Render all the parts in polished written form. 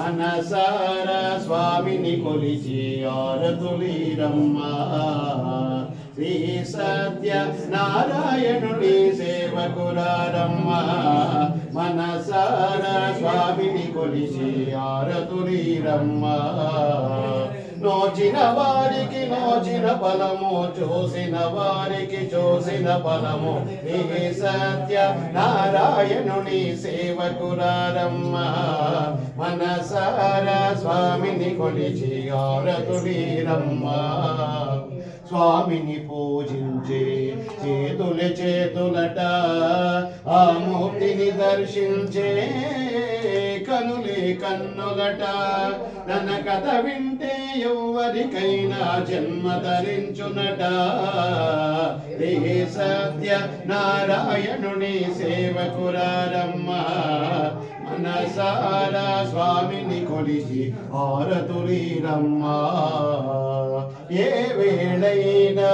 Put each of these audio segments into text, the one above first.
మనసార స్వామిని కొలిచి ఆరతులీరమ్మా శ్రీ సత్య నారాయణుని సేవకురారమ్మా మనసార స్వామిని కొలిచి ఆరతులీరమ్మా నోచిన వారికి నోచిన ఫలము చూసిన వారికి చూసిన ఫలము నీ సత్య నారాయణుని సేవకురారమ్మా మనసార స్వామిని కొలిచి ఆరతులీరమ్మా స్వామిని పూజించే చేతులట ఆ మూర్తిని దర్శించే కనులే కన్నులట తన కథ వింటే ఎవరికైనా జన్మ ధరించునట శ్రీ సత్య నారాయణుని సేవకురారమ్మా మనసార స్వామిని కొలిచి ఆరతులీరమ్మా ఏ వేళైనా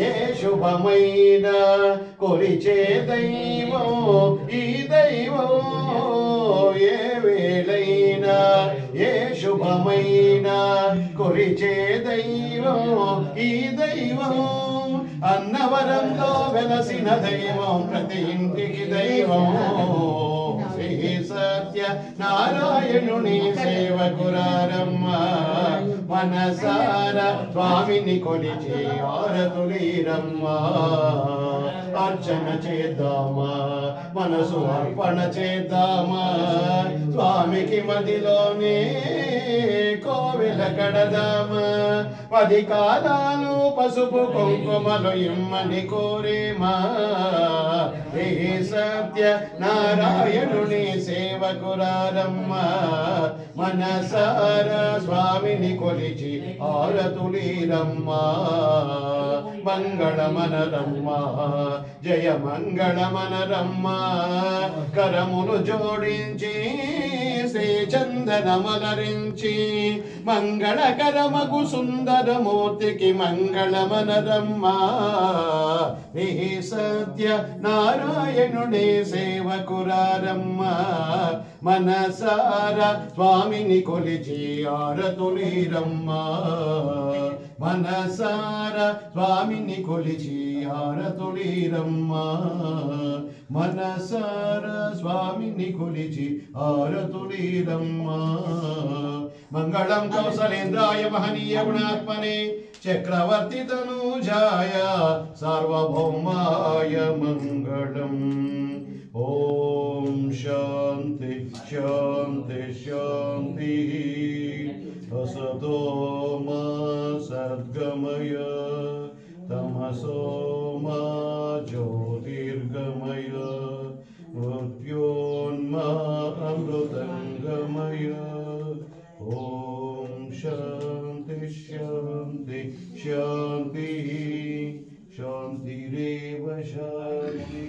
ఏ శుభమైనా కొలిచే దైవం ఈ దైవం ఏ వేళైనా ఏ శుభమైనా కొలిచే దైవం ఈ దైవం అన్నవరంలో వెలసిన దైవం ప్రతి ఇంటికి దైవం శ్రీ సత్య నారాయణుని సేవకురారమ్మా మనసార స్వామిని కొలిచి ఆరతులీరమ్మా అర్చన చేద్దామా మనసు అర్పణ చేద్దామా స్వామికి మదిలోనే కోవెల కడదామా 10 కాలాలు పసుపు కుంకుమలు ఇమ్మని కోరేమా శ్రీ సత్య నారాయణుని సేవకురారమ్మా మనసార స్వామిని కొలిచి ఆరతులీరమ్మా మంగళమనరమ్మా జయ మంగళమనరమ్మా కరములు జోడించి శ్రీ చందనమలరించి మంగళకరమగు సుందరమూర్తికి మంగళమనరమ్మా శ్రీ సత్య నారాయణుని సేవకురారమ్మా మనసార స్వామిని కొలిచి ఆరతులీరమ్మా మనసార స్వామిని కొలిచి ఆరతులీరమ్మా మనసార స్వామిని కొలిచి ఆరతులీరమ్మా మంగళం కౌసలేంద్రాయ మహనీయ గుణాత్మనే చక్రవర్తి తనూజాయ సార్వభౌమాయ మంగళం ఓం శాంతి శాంతి శాంతి असतो मा सद्गमय तमसो मा ज्योतिर्गमय मृत्योन्मा अमृतंगमय ओम शांति शांति शांति शांतिरेव शांति।